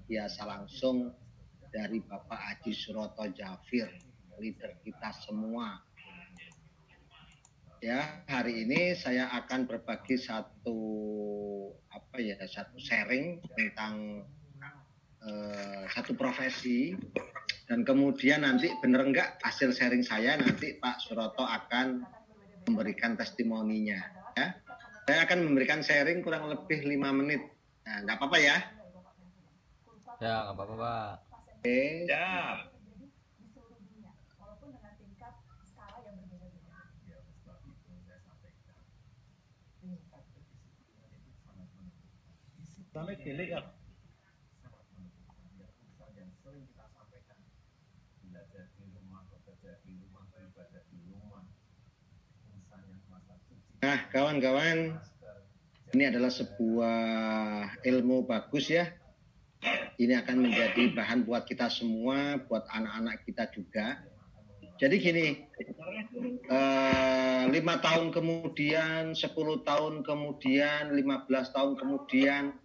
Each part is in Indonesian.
biasa langsung dari Bapak Haji Suroto Jafir, leader kita semua. Ya, hari ini saya akan berbagi satu sharing tentang satu profesi, dan kemudian nanti bener enggak hasil sharing saya nanti Pak Suroto akan memberikan testimoninya. Ya. Saya akan memberikan sharing kurang lebih 5 menit. Nah, enggak apa-apa ya? Ya, nggak apa-apa, Pak. Oke. Ya. Sampai delik ya. Nah, kawan-kawan, ini adalah sebuah ilmu bagus ya. Ini akan menjadi bahan buat kita semua, buat anak-anak kita juga. Jadi gini, 5 tahun kemudian, 10 tahun kemudian, 15 tahun kemudian,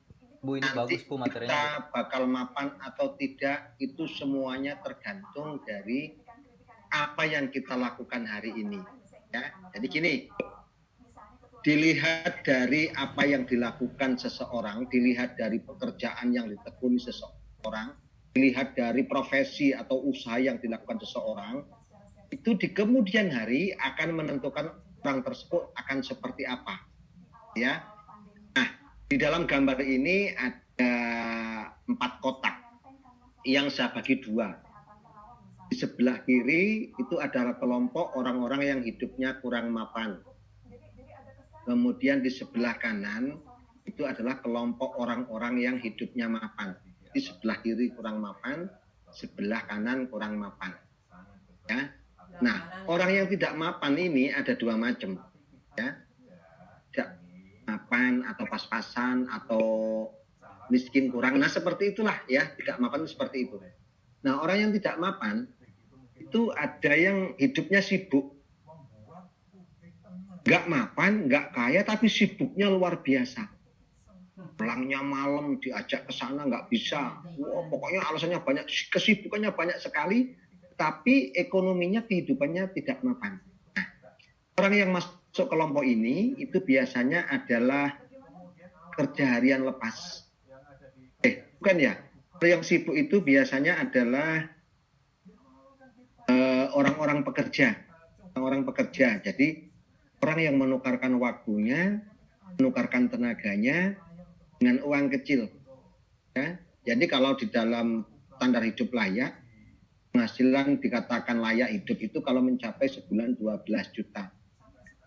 Bu, ini nanti bagus, Bu, materinya. kita bakal mapan atau tidak, itu semuanya tergantung dari apa yang kita lakukan hari ini. Ya. Jadi gini, dilihat dari apa yang dilakukan seseorang, dilihat dari pekerjaan yang ditekuni seseorang, dilihat dari profesi atau usaha yang dilakukan seseorang, itu di kemudian hari akan menentukan orang tersebut akan seperti apa. Ya. Nah, di dalam gambar ini ada 4 kotak yang saya bagi 2. Di sebelah kiri itu adalah kelompok orang-orang yang hidupnya kurang mapan. Kemudian di sebelah kanan itu adalah kelompok orang-orang yang hidupnya mapan. Di sebelah kiri kurang mapan, sebelah kanan kurang mapan. Ya. Nah, orang yang tidak mapan ini ada 2 macam. Ya. Tidak mapan atau pas-pasan atau miskin kurang. Nah, seperti itulah ya, tidak mapan seperti itu. Nah, orang yang tidak mapan itu ada yang hidupnya sibuk. Nggak mapan, nggak kaya, tapi sibuknya luar biasa. Pulangnya malam, diajak ke sana nggak bisa. Wah, pokoknya alasannya banyak, kesibukannya banyak sekali, tapi ekonominya, kehidupannya tidak mapan. Nah, orang yang masuk kelompok ini itu biasanya adalah kerja harian lepas. Bukan ya. Yang sibuk itu biasanya adalah orang-orang pekerja. Orang-orang pekerja. Jadi orang yang menukarkan waktunya, menukarkan tenaganya dengan uang kecil. Ya. Jadi kalau di dalam standar hidup layak, penghasilan dikatakan layak hidup itu kalau mencapai sebulan 12 juta.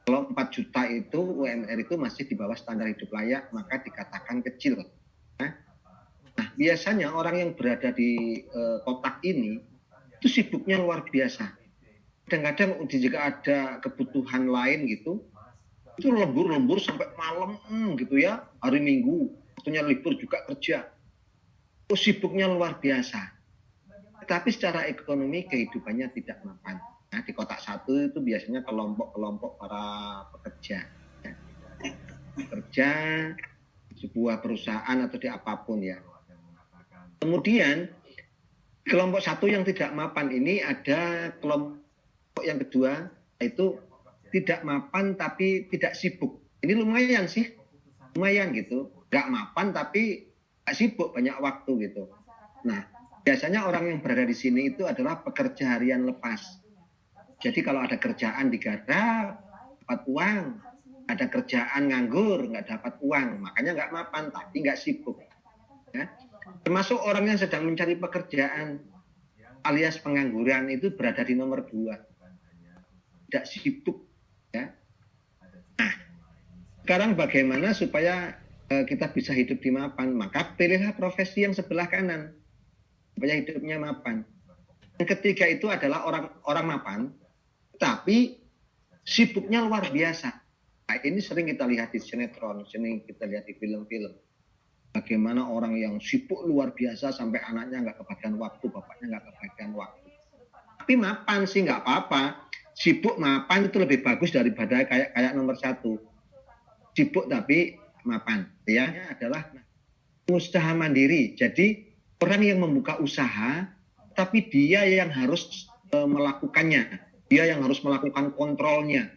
Kalau 4 juta itu UMR itu masih di bawah standar hidup layak, maka dikatakan kecil. Nah, biasanya orang yang berada di kotak ini itu sibuknya luar biasa. Kadang-kadang jika ada kebutuhan lain gitu, itu lembur-lembur sampai malam gitu ya, hari Minggu, waktunya libur juga kerja. Itu sibuknya luar biasa. Tapi secara ekonomi kehidupannya tidak mapan. Nah, di kotak 1 itu biasanya kelompok-kelompok para pekerja. Ya. Pekerja sebuah perusahaan atau di apapun ya. Kemudian kelompok 1 yang tidak mapan ini ada kelompok yang kedua, yaitu tidak mapan tapi tidak sibuk. Ini lumayan sih, lumayan gitu. Nggak mapan tapi nggak sibuk, banyak waktu gitu. Nah, biasanya orang yang berada di sini itu adalah pekerja harian lepas. Jadi kalau ada kerjaan digarap, dapat uang. Ada kerjaan nganggur, nggak dapat uang. Makanya nggak mapan, tapi nggak sibuk. Ya. Termasuk orang yang sedang mencari pekerjaan, alias pengangguran itu berada di nomor 2. Tidak sibuk. Ya. Nah, sekarang bagaimana supaya kita bisa hidup di mapan? Maka pilihlah profesi yang sebelah kanan. Supaya hidupnya mapan. Yang ketiga itu adalah orang mapan, tapi sibuknya luar biasa. Nah, ini sering kita lihat di sinetron, sering kita lihat di film-film. Bagaimana orang yang sibuk luar biasa sampai anaknya nggak kebagian waktu, bapaknya nggak kebagian waktu. Tapi mapan sih nggak apa-apa. Sibuk mapan itu lebih bagus daripada kayak nomor 1. Sibuk tapi mapan. Ya, adalah usaha mandiri. Jadi orang yang membuka usaha, tapi dia yang harus melakukannya, dia yang harus melakukan kontrolnya.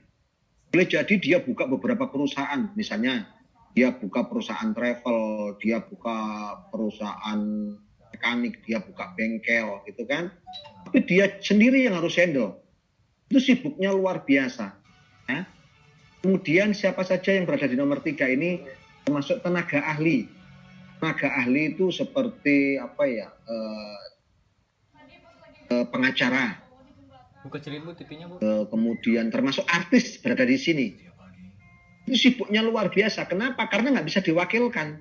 Boleh jadi dia buka beberapa perusahaan, misalnya dia buka perusahaan travel, dia buka perusahaan mekanik, dia buka bengkel, gitu kan. Tapi dia sendiri yang harus handle. Itu sibuknya luar biasa. Ya. Kemudian siapa saja yang berada di nomor 3 ini termasuk tenaga ahli. Tenaga ahli itu seperti apa ya? Pengacara. Bu kecilin Bu TV-nya Bu. Kemudian termasuk artis berada di sini. Itu sibuknya luar biasa. Kenapa? Karena nggak bisa diwakilkan.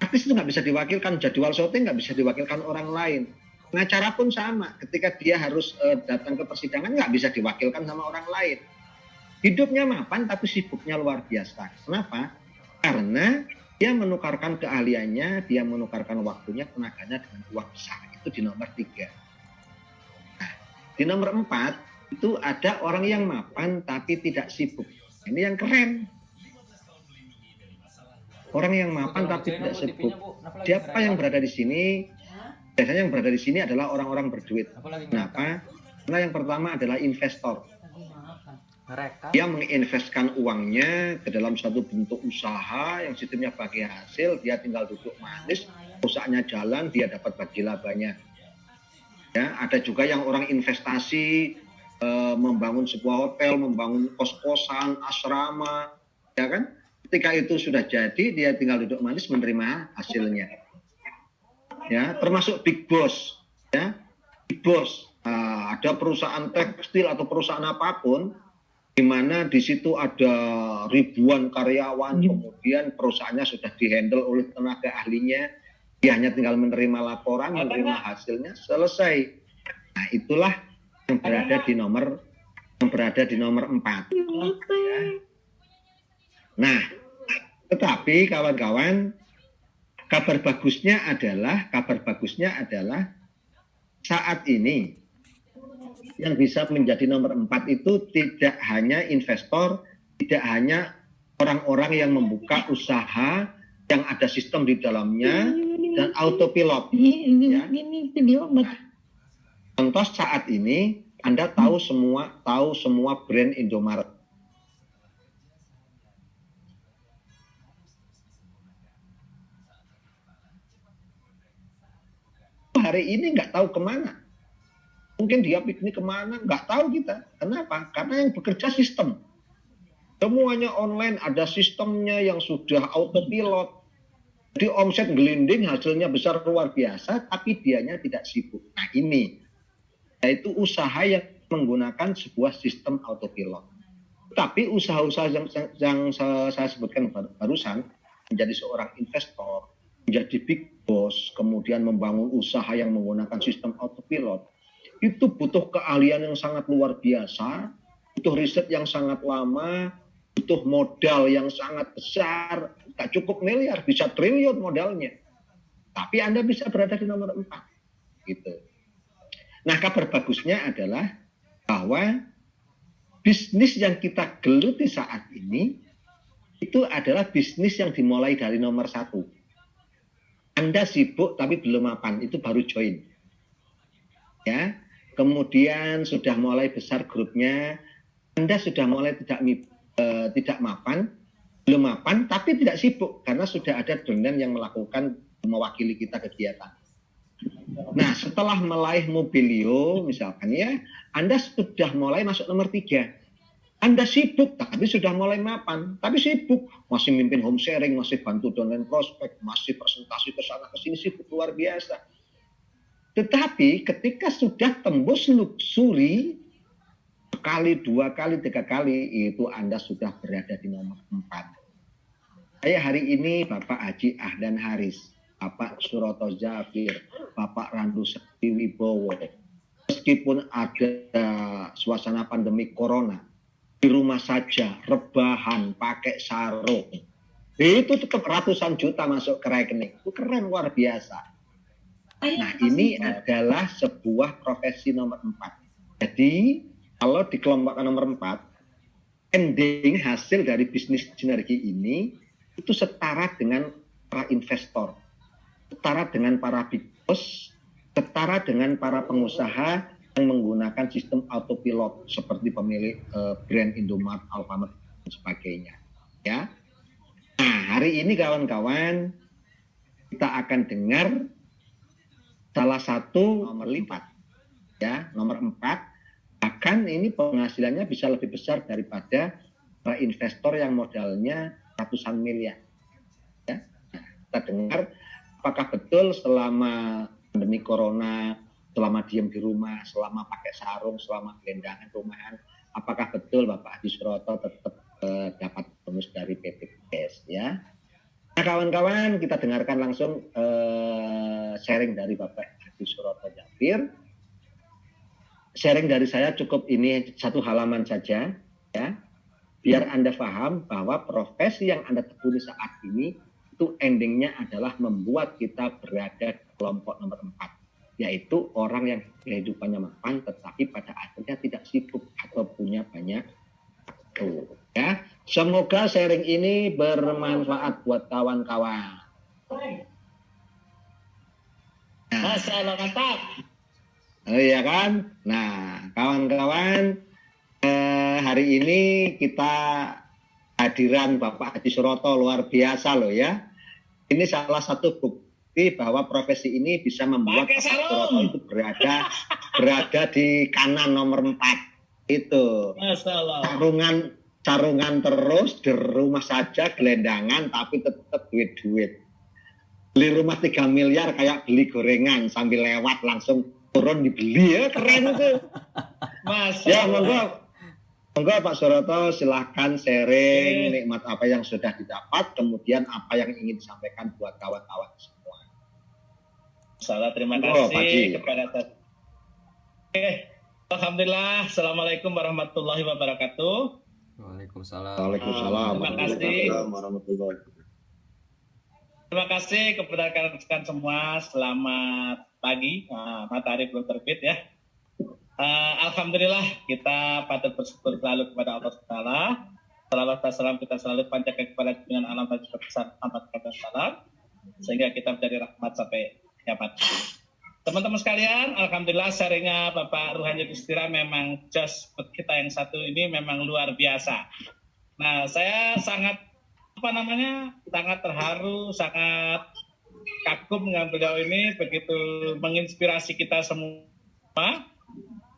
Artis itu nggak bisa diwakilkan. Jadwal syuting nggak bisa diwakilkan orang lain. Pengacara pun sama. Ketika dia harus datang ke persidangan nggak bisa diwakilkan sama orang lain. Hidupnya mapan tapi sibuknya luar biasa. Kenapa? Karena dia menukarkan keahliannya, dia menukarkan waktunya, tenaganya dengan uang besar. Itu di nomor 3. Nah, di nomor 4 itu ada orang yang mapan tapi tidak sibuk. Ini yang keren. Orang yang mapan tapi tidak sibuk. Siapa yang berada di sini? Biasanya yang berada di sini adalah orang-orang berduit. Kenapa? Karena yang pertama adalah investor. Dia menginvestkan uangnya ke dalam satu bentuk usaha yang sistemnya bagi hasil, dia tinggal duduk manis, usahanya jalan, dia dapat bagi labanya. Ya, ada juga yang orang investasi membangun sebuah hotel, membangun kos-kosan, asrama, ya kan? Ketika itu sudah jadi, dia tinggal duduk manis menerima hasilnya. Ya, termasuk big boss, ya, big boss. Ada perusahaan tekstil atau perusahaan apapun, di mana di situ ada ribuan karyawan, kemudian perusahaannya sudah dihandle oleh tenaga ahlinya, dia hanya tinggal menerima laporan, menerima hasilnya, selesai. Nah, itulah yang berada di nomor 4. Ya. Nah, tetapi kawan-kawan, kabar bagusnya adalah saat ini yang bisa menjadi nomor 4 itu tidak hanya investor, tidak hanya orang-orang yang membuka usaha yang ada sistem di dalamnya dan autopilot. Ya. Contoh saat ini Anda tahu semua brand Indomaret. Hari ini nggak tahu kemana. Mungkin dia piknik kemana, nggak tahu kita. Kenapa? Karena yang bekerja sistem. Semuanya online, ada sistemnya yang sudah autopilot. Jadi omset gelinding, hasilnya besar luar biasa, tapi dianya tidak sibuk. Nah ini, yaitu usaha yang menggunakan sebuah sistem autopilot. Tapi usaha-usaha yang saya sebutkan barusan, menjadi seorang investor, menjadi big boss, kemudian membangun usaha yang menggunakan sistem autopilot, itu butuh keahlian yang sangat luar biasa, butuh riset yang sangat lama, butuh modal yang sangat besar, tak cukup miliar, bisa triliun modalnya. Tapi Anda bisa berada di nomor 4. Gitu. Nah, kabar bagusnya adalah bahwa bisnis yang kita geluti saat ini, itu adalah bisnis yang dimulai dari nomor 1. Anda sibuk tapi belum mapan, itu baru join. Ya. Kemudian sudah mulai besar grupnya, Anda sudah mulai tidak mapan, belum mapan, tapi tidak sibuk karena sudah ada donen yang mewakili kita kegiatan. Nah, setelah meraih mobilio, misalkan ya, Anda sudah mulai masuk nomor 3. Anda sibuk, tapi sudah mulai mapan, tapi sibuk, masih mimpin home sharing, masih bantu donen prospek, masih presentasi ke sana ke sini, sibuk luar biasa. Tetapi ketika sudah tembus luxury, sekali, 2 kali, 3 kali, itu Anda sudah berada di nomor 4. Saya hari ini Bapak Haji Ahdan Haris, Bapak Suroto Zafir, Bapak Randu Sekti Wibowo, meskipun ada suasana pandemi corona, di rumah saja, rebahan, pakai sarung, itu tetap ratusan juta masuk ke rekening. Itu keren, luar biasa. Nah, ini adalah sebuah profesi nomor 4. Jadi, kalau dikelompokkan nomor 4, ending hasil dari bisnis sinergi ini itu setara dengan para investor. setara dengan para big boss, setara dengan para pengusaha yang menggunakan sistem autopilot seperti pemilik brand Indomaret, Alfamart dan sebagainya. Ya. Nah, hari ini kawan-kawan kita akan dengar salah satu nomor 4. Ya, nomor 4. Bahkan ini penghasilannya bisa lebih besar daripada para investor yang modalnya ratusan miliar. Ya. Nah, kita dengar apakah betul selama pandemi corona, selama diam di rumah, selama pakai sarung, selama gelendangan rumahan, apakah betul Bapak Hadi Suroto tetap dapat bonus dari BPJS, ya? Nah, kawan-kawan, kita dengarkan langsung sharing dari Bapak Hadi Suroto Jabir. Sharing dari saya cukup ini 1 halaman saja, ya, biar Anda paham bahwa profesi yang Anda tekuni saat ini itu endingnya adalah membuat kita berada di kelompok nomor 4, yaitu orang yang kehidupannya mapan tetapi pada akhirnya tidak sibuk atau punya banyak waktu. Ya, semoga sharing ini bermanfaat buat kawan-kawan. Masalah mantap. Oh iya kan? Nah, kawan-kawan, hari ini kita hadiran Bapak Hadi Suroto luar biasa loh ya. Ini salah satu bukti bahwa profesi ini bisa membuat Bapak Suroto itu berada di kanan nomor 4. Itu. Masalah. Sarungan terus di rumah saja, gelendangan tapi tetap duit-duit. Beli rumah 3 miliar kayak beli gorengan sambil lewat langsung turun dibeli, ya keren itu. Ya, monggo Pak Suroto silahkan sharing nikmat apa yang sudah didapat, kemudian apa yang ingin disampaikan buat kawan-kawan semua. Salah, terima kasih kepada Alhamdulillah. Assalamualaikum warahmatullahi wabarakatuh. Waalaikumsalam. Waalaikumsalam. Terima kasih. Terima kasih kepada rekan-rekan semua. Selamat pagi. Matahari belum terbit ya. Alhamdulillah kita patut bersyukur selalu kepada Allah Taala. Salawat dan salam kita selalu panjatkan kepada junjungan alam dan juga besar Muhammad SAW, sehingga kita menjadi rahmat sampai kiamat. Teman-teman sekalian, alhamdulillah sharingnya Bapak Ruhani Gustira memang just kita yang satu ini memang luar biasa. Nah, saya sangat sangat terharu, sangat kagum dengan beliau ini, begitu menginspirasi kita semua.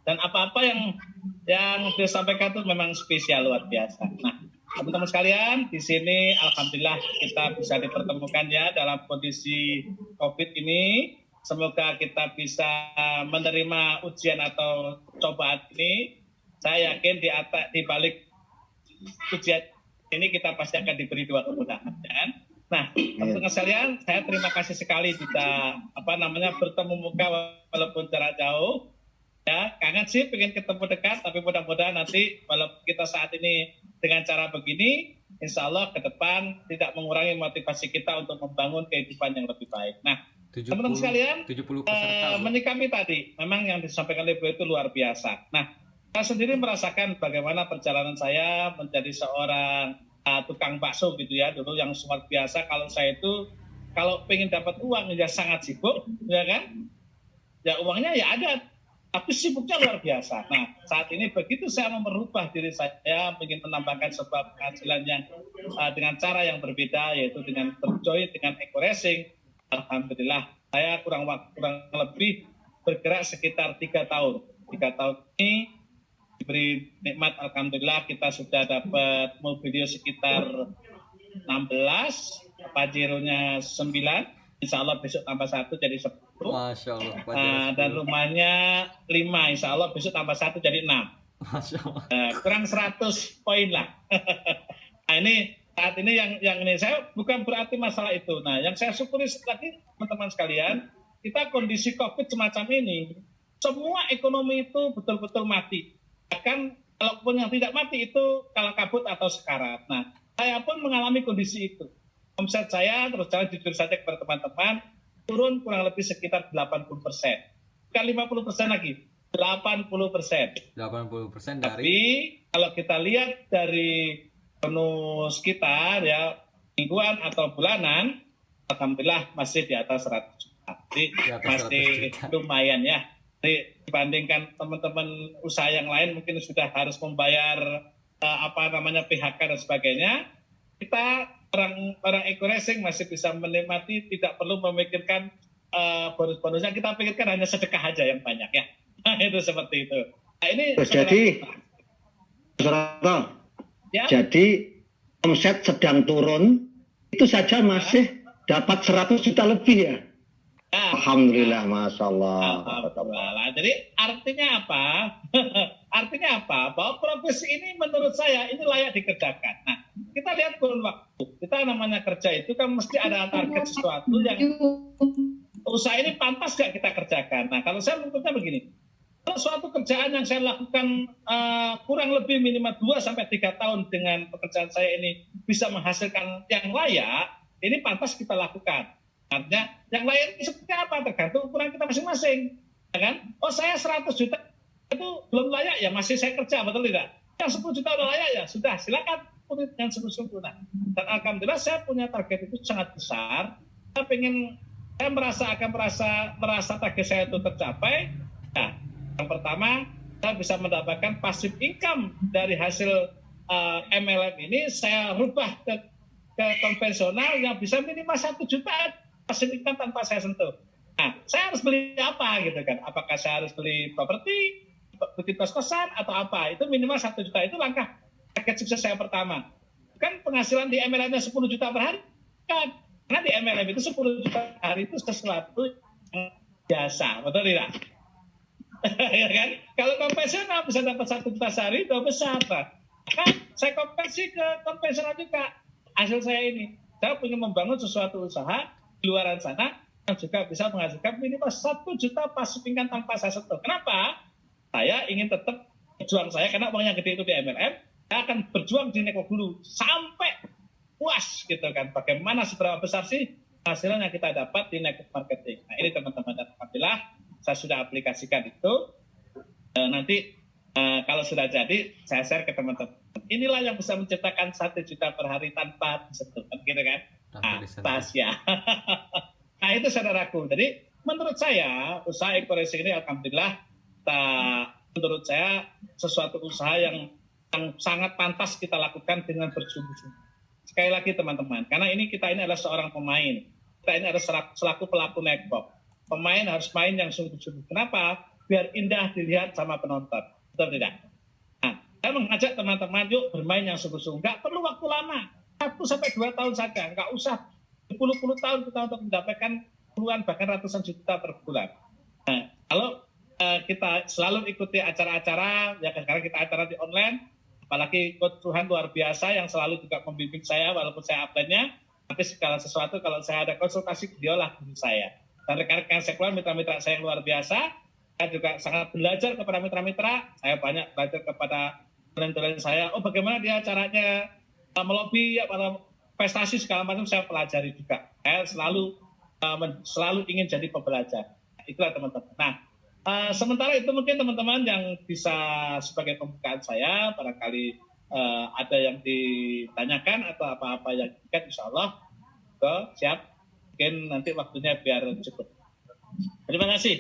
Dan apa-apa yang disampaikan itu memang spesial, luar biasa. Nah, teman-teman sekalian, di sini alhamdulillah kita bisa dipertemukan ya dalam kondisi COVID ini. Semoga kita bisa menerima ujian atau cobaan ini. Saya yakin di balik ujian ini kita pasti akan diberi 2 kemudahan. Kan? Nah, teman-teman sekalian, saya terima kasih sekali bisa bertemu muka walaupun jarak jauh. Ya, kangen sih pengen ketemu dekat, tapi mudah-mudahan nanti walaupun kita saat ini dengan cara begini, insya Allah ke depan tidak mengurangi motivasi kita untuk membangun kehidupan yang lebih baik. Nah, teman-teman sekalian, menyikapi tadi, memang yang disampaikan oleh beliau itu luar biasa. Nah, saya sendiri merasakan bagaimana perjalanan saya menjadi seorang tukang bakso gitu ya, dulu yang luar biasa. Kalau saya itu, kalau pengen dapat uang ya sangat sibuk, ya kan? Ya uangnya ya ada, tapi sibuknya luar biasa. Nah, saat ini begitu saya merubah diri saya, ingin menambahkan sebuah penghasilan yang dengan cara yang berbeda, yaitu dengan berjoin dengan eco racing. Alhamdulillah, saya kurang lebih bergerak sekitar 3 tahun. 3 tahun ini diberi nikmat, alhamdulillah kita sudah dapat mobilio sekitar 16, Pajero-nya 9, insya Allah besok tambah 1 jadi 10. Masya Allah. Dan rumahnya 5, insya Allah besok tambah 1 jadi 6. Masya Allah. Kurang 100 poin lah. Nah, ini saat ini yang ini saya bukan berarti masalah itu. Nah, yang saya syukuri tadi teman-teman sekalian, kita kondisi COVID semacam ini, semua ekonomi itu betul-betul mati. Bahkan kalaupun yang tidak mati itu kalah kabut atau sekarat. Nah, saya pun mengalami kondisi itu. Omset saya terus jalan jujur saja kepada teman-teman turun kurang lebih sekitar 80%. Bukan 50% lagi, 80%. 80% dari. Tapi kalau kita lihat dari bonus kita ya mingguan atau bulanan alhamdulillah masih di atas 100 juta. Jadi Di atas masih 100 juta. lumayan ya. Jadi dibandingkan teman-teman usaha yang lain mungkin sudah harus membayar PHK dan sebagainya. Kita orang eco-racing masih bisa menikmati, tidak perlu memikirkan bonus-bonusnya. Kita pikirkan hanya sedekah aja yang banyak ya. Itu seperti itu. Nah, ini Jadi, Suroto, ya? jadi omset sedang turun, itu saja masih dapat 100 juta lebih ya? Nah, Alhamdulillah, Masya Allah. Alhamdulillah. Jadi artinya apa? Artinya apa? Bahwa profesi ini menurut saya ini layak dikerjakan. Nah, kita lihat kurun waktu. Kita namanya kerja itu kan mesti ada target sesuatu yang usaha ini pantas gak kita kerjakan. Nah, kalau saya menurutnya begini. Kalau suatu kerjaan yang saya lakukan kurang lebih minimal 2-3 tahun dengan pekerjaan saya ini bisa menghasilkan yang layak, ini pantas kita lakukan. Artinya yang lain seperti apa tergantung ukuran kita masing-masing, ya kan? Oh saya 100 juta itu belum layak ya masih saya kerja, betul tidak? Yang 10 juta udah layak ya sudah silakan dengan sungguh-sungguh. Nah, dan alhamdulillah saya punya target itu sangat besar. Saya merasa target saya itu tercapai. Nah, yang pertama saya bisa mendapatkan passive income dari hasil MLM ini saya rubah ke konvensional yang bisa minimal 1 juta passive income tanpa saya sentuh. Nah, saya harus beli apa gitu kan? Apakah saya harus beli properti, bikin kos-kosan atau apa? Itu minimal 1 juta. Itu langkah target sukses saya pertama. Kan penghasilan di MLM-nya 10 juta per hari kan? Karena di MLM itu 10 juta per hari itu sesuatu yang biasa, betul tidak? Ya kan? Kalau konvensional bisa dapat 1 juta sehari itu besar, Pak. Kan saya konversi ke konvensional juga. Hasil saya ini, saya ingin membangun sesuatu usaha di luaran sana yang juga bisa menghasilkan minimal 1 juta passive income tanpa saya sentuh. Kenapa? Saya ingin tetap berjuang saya karena uang yang gede itu di MLM. Saya akan berjuang di Neko dulu sampai puas gitu kan. Bagaimana seberapa besar sih hasilnya yang kita dapat di Neko Marketing. Nah ini teman-teman, dan alhamdulillah saya sudah aplikasikan itu. Nanti kalau sudah jadi saya share ke teman-teman. Inilah yang bisa menciptakan 1 juta per hari tanpa disentuh, gitu kan? Tasya. Nah itu saudaraku. Jadi menurut saya usaha eco-racing ini alhamdulillah menurut saya sesuatu usaha yang sangat pantas kita lakukan dengan bersungguh-sungguh. Sekali lagi teman-teman, karena kita ini adalah seorang pemain. Kita ini adalah selaku pelaku network. Pemain harus main yang sungguh-sungguh. Kenapa? Biar indah dilihat sama penonton. Betul tidak? Nah, saya mengajak teman-teman yuk bermain yang sungguh-sungguh. Nggak perlu waktu lama. 1-2 tahun saja. Nggak usah 10 tahun kita untuk mendapatkan puluhan bahkan ratusan juta per bulan. Nah, kalau kita selalu ikuti acara-acara, ya sekarang kita acara di online, apalagi Coach Tuhan luar biasa yang selalu juga membimbing saya walaupun saya upline-nya, tapi segala sesuatu kalau saya ada konsultasi, beliaulah guru saya. Dan rekan-rekan sekuler, mitra-mitra saya yang luar biasa, saya juga sangat belajar kepada mitra-mitra, saya banyak belajar kepada talent-talent saya, oh bagaimana dia caranya melobi, prestasi segala macam saya pelajari juga. Saya selalu ingin jadi pembelajar. Itulah teman-teman. Nah, sementara itu mungkin teman-teman yang bisa sebagai pembukaan saya, barangkali ada yang ditanyakan atau apa-apa yang diingat, insya Allah siap. Mungkin nanti waktunya biar cukup. Terima kasih.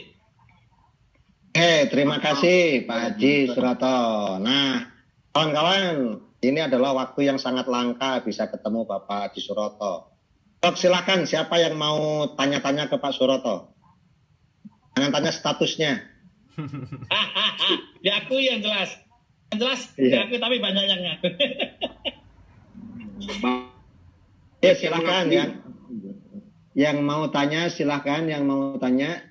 Terima kasih Pak Haji Suroto. Nah, kawan-kawan, ini adalah waktu yang sangat langka bisa ketemu Bapak Haji Suroto. Silakan siapa yang mau tanya-tanya ke Pak Suroto. Jangan tanya statusnya. Diakui yang jelas. Yang jelas diakui tapi banyak yang ngaku. Ya silakan yang mau tanya silakan yang mau tanya.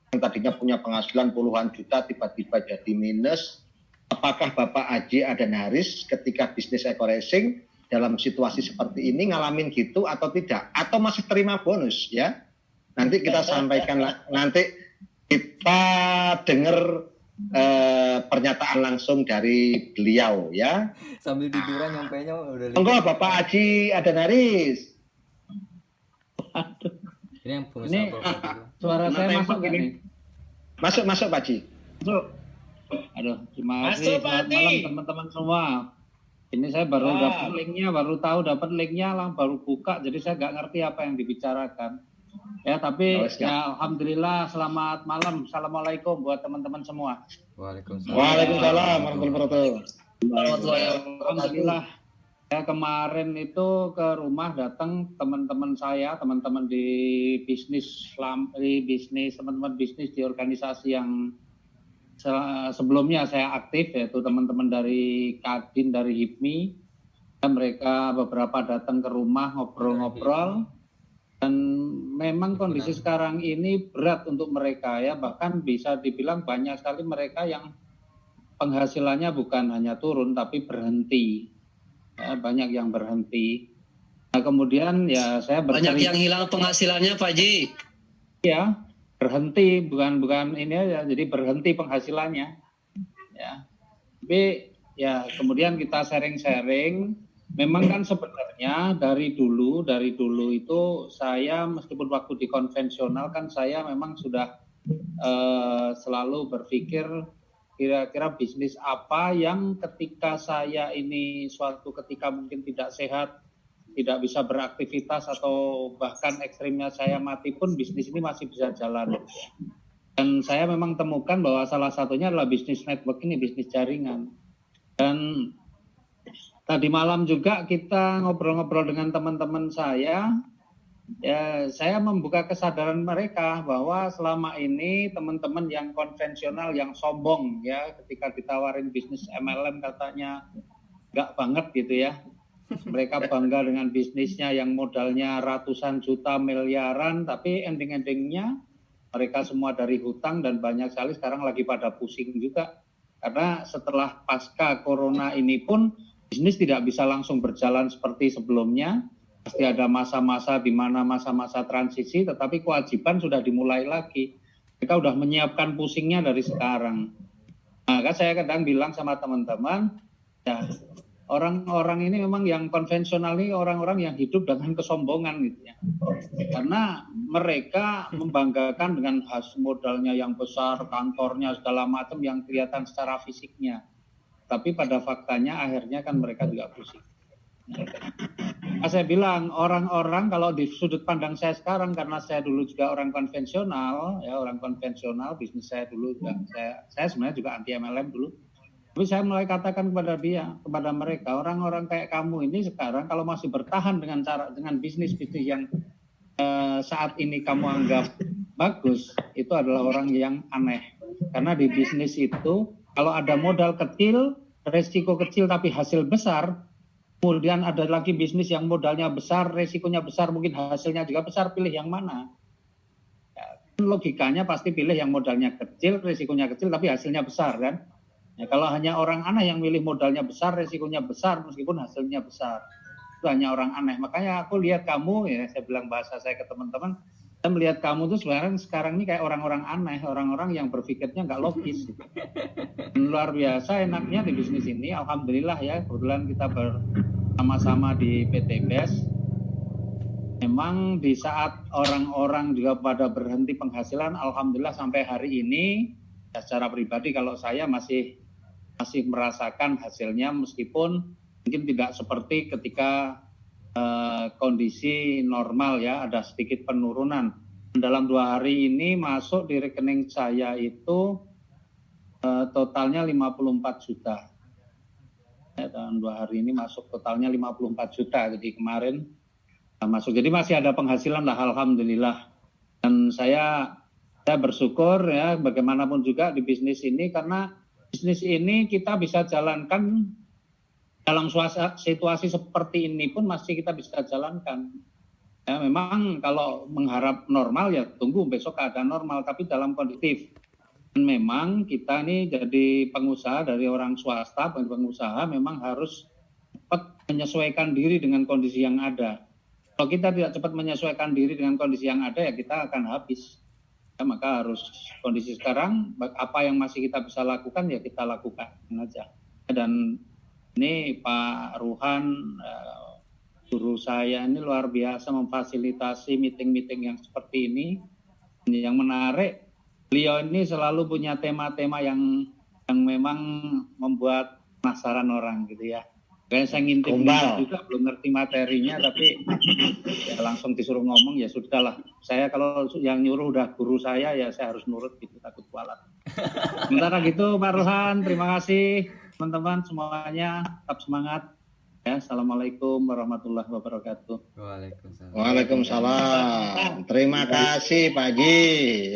Yang tadinya punya penghasilan puluhan juta tiba-tiba jadi minus. Apakah Bapak Haji Adan Haris ketika bisnis eco-racing dalam situasi seperti ini ngalamin gitu atau tidak? Atau masih terima bonus ya? Nanti kita sampaikan, nanti kita dengar pernyataan langsung dari beliau ya. Sambil tiduran nyampainya udah. Monggo Bapak Haji Adan Haris. Ini yang pengusaha properti. Suara saya masuk gak nih? Masuk Pak Haji. Masuk. Aduh, terima kasih. Selamat malam teman-teman semua. Ini saya baru tahu dapat linknya lah, baru buka, jadi saya nggak ngerti apa yang dibicarakan. Ya, tapi ya alhamdulillah, selamat malam. Assalamualaikum buat teman-teman semua. Waalaikumsalam warahmatullahi wabarakatuh. Alhamdulillah. Ya, kemarin itu ke rumah datang teman-teman saya, teman-teman di bisnis, teman-teman bisnis di organisasi yang sebelumnya saya aktif, yaitu teman-teman dari Kadin, dari HIPMI. Mereka beberapa datang ke rumah ngobrol-ngobrol, dan memang kondisi sekarang ini berat untuk mereka ya, bahkan bisa dibilang banyak sekali mereka yang penghasilannya bukan hanya turun tapi berhenti ya, banyak yang berhenti. Nah, kemudian ya saya banyak yang hilang penghasilannya Pak Haji ya, berhenti bukan ini ya, jadi berhenti penghasilannya ya. Tapi ya kemudian kita sharing-sharing. Memang kan sebenarnya dari dulu itu saya meskipun waktu di konvensional kan saya memang sudah selalu berpikir kira-kira bisnis apa yang ketika saya ini suatu ketika mungkin tidak sehat, tidak bisa beraktivitas atau bahkan ekstrimnya saya mati pun bisnis ini masih bisa jalan. Dan saya memang temukan bahwa salah satunya adalah bisnis network ini, bisnis jaringan. Dan tadi malam juga kita ngobrol-ngobrol dengan teman-teman saya, ya saya membuka kesadaran mereka bahwa selama ini teman-teman yang konvensional, yang sombong ya, ketika ditawarin bisnis MLM katanya nggak banget gitu ya. Mereka bangga dengan bisnisnya yang modalnya ratusan juta, miliaran, tapi ending-endingnya mereka semua dari hutang dan banyak sekali sekarang lagi pada pusing juga. Karena setelah pasca corona ini pun bisnis tidak bisa langsung berjalan seperti sebelumnya. Pasti ada masa-masa di mana masa-masa transisi, tetapi kewajiban sudah dimulai lagi. Mereka sudah menyiapkan pusingnya dari sekarang. Maka saya kadang bilang sama teman-teman, ya orang-orang ini memang yang konvensional ini orang-orang yang hidup dengan kesombongan gitu ya. Karena mereka membanggakan dengan hasil modalnya yang besar, kantornya segala macam yang kelihatan secara fisiknya. Tapi pada faktanya akhirnya kan mereka juga pusing. Nah, saya bilang orang-orang kalau di sudut pandang saya sekarang, karena saya dulu juga orang konvensional, ya orang konvensional, bisnis saya dulu juga saya sebenarnya juga anti MLM dulu. Tapi saya mulai katakan kepada mereka, orang-orang kayak kamu ini sekarang kalau masih bertahan dengan bisnis-bisnis yang saat ini kamu anggap bagus, itu adalah orang yang aneh. Karena di bisnis itu kalau ada modal kecil, resiko kecil tapi hasil besar, kemudian ada lagi bisnis yang modalnya besar, resikonya besar, mungkin hasilnya juga besar, pilih yang mana? Ya, logikanya pasti pilih yang modalnya kecil, resikonya kecil tapi hasilnya besar kan? Ya, kalau hanya orang aneh yang milih modalnya besar, resikonya besar, meskipun hasilnya besar, itu hanya orang aneh. Makanya aku lihat kamu, ya saya bilang bahasa saya ke teman-teman, saya melihat kamu tuh sekarang ini kayak orang-orang aneh, orang-orang yang berpikirnya nggak logis. Luar biasa enaknya di bisnis ini, alhamdulillah ya, kebetulan kita bersama-sama di PT BES. Memang di saat orang-orang juga pada berhenti penghasilan, alhamdulillah sampai hari ini, ya secara pribadi kalau saya masih merasakan hasilnya meskipun mungkin tidak seperti ketika kondisi normal ya, ada sedikit penurunan. Dalam 2 hari ini masuk di rekening saya itu totalnya 54 juta. Ya, dalam 2 hari ini masuk totalnya 54 juta. Jadi kemarin masuk. Jadi masih ada penghasilan lah, alhamdulillah. Dan saya bersyukur ya bagaimanapun juga di bisnis ini, karena bisnis ini kita bisa jalankan dalam situasi seperti ini pun masih kita bisa jalankan. Ya, memang kalau mengharap normal ya tunggu besok keadaan normal, tapi dalam kondisi memang kita ini jadi pengusaha dari orang swasta, pengusaha memang harus cepat menyesuaikan diri dengan kondisi yang ada. Kalau kita tidak cepat menyesuaikan diri dengan kondisi yang ada ya kita akan habis. Ya, maka harus kondisi sekarang apa yang masih kita bisa lakukan ya kita lakukan aja. Dan ini Pak Ruhan, guru saya ini luar biasa memfasilitasi meeting-meeting yang seperti ini. Yang menarik, beliau ini selalu punya tema-tema yang memang membuat penasaran orang gitu ya. Kayak saya ngintip Gombal. juga belum ngerti materinya, tapi ya langsung disuruh ngomong ya sudahlah. Saya kalau yang nyuruh udah guru saya ya saya harus nurut gitu, takut kualat. Sementara gitu Pak Rohan, terima kasih teman-teman semuanya, tetap semangat. Ya, assalamualaikum warahmatullahi wabarakatuh. Waalaikumsalam. Waalaikumsalam. Terima kasih Pak Haji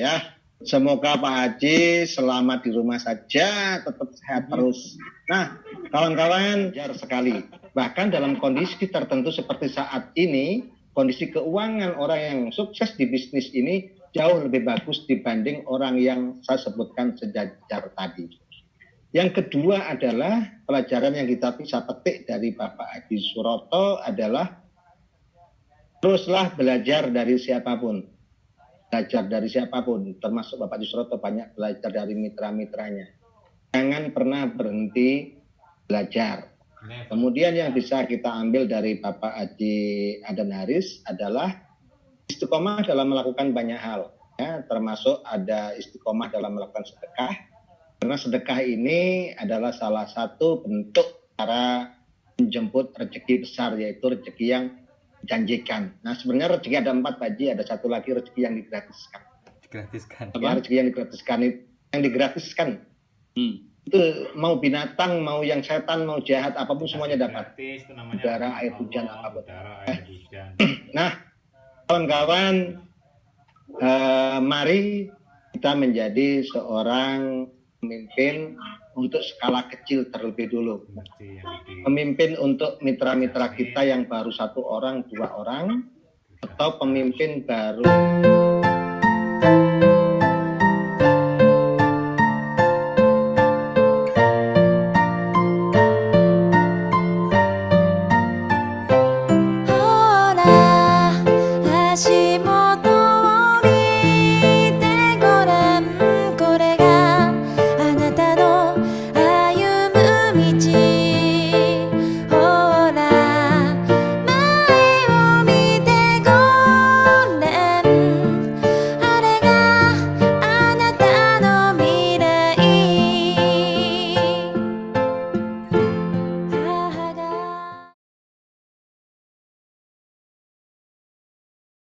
ya. Semoga Pak Haji selamat di rumah saja, tetap sehat terus. Nah, kawan-kawan, jar sekali. Bahkan dalam kondisi tertentu seperti saat ini, kondisi keuangan orang yang sukses di bisnis ini jauh lebih bagus dibanding orang yang saya sebutkan sejajar tadi. Yang kedua adalah pelajaran yang kita bisa petik dari Bapak Haji Suroto adalah teruslah belajar dari siapapun. Belajar dari siapapun, termasuk Bapak Haji Suroto banyak belajar dari mitra-mitranya. Jangan pernah berhenti belajar. Kemudian yang bisa kita ambil dari Bapak Haji Adan Haris adalah istiqomah dalam melakukan banyak hal, ya, termasuk ada istiqomah dalam melakukan sedekah. Karena sedekah ini adalah salah satu bentuk cara menjemput rezeki besar, yaitu rezeki yang dijanjikan. Nah, sebenarnya rezeki ada 4, Pak Haji, ada satu lagi rezeki yang digratiskan. Digratiskan. Ya, rezeki yang digratiskan itu mau binatang, mau yang setan, mau jahat, apapun semuanya dapat. Gratis, itu namanya Udara, air Allah, hujan, apapun. udara, air hujan. Nah, kawan-kawan, mari kita menjadi seorang pemimpin untuk skala kecil terlebih dulu. Seperti yang di- Pemimpin untuk mitra-mitra kita yang baru 1 orang, 2 orang, atau pemimpin baru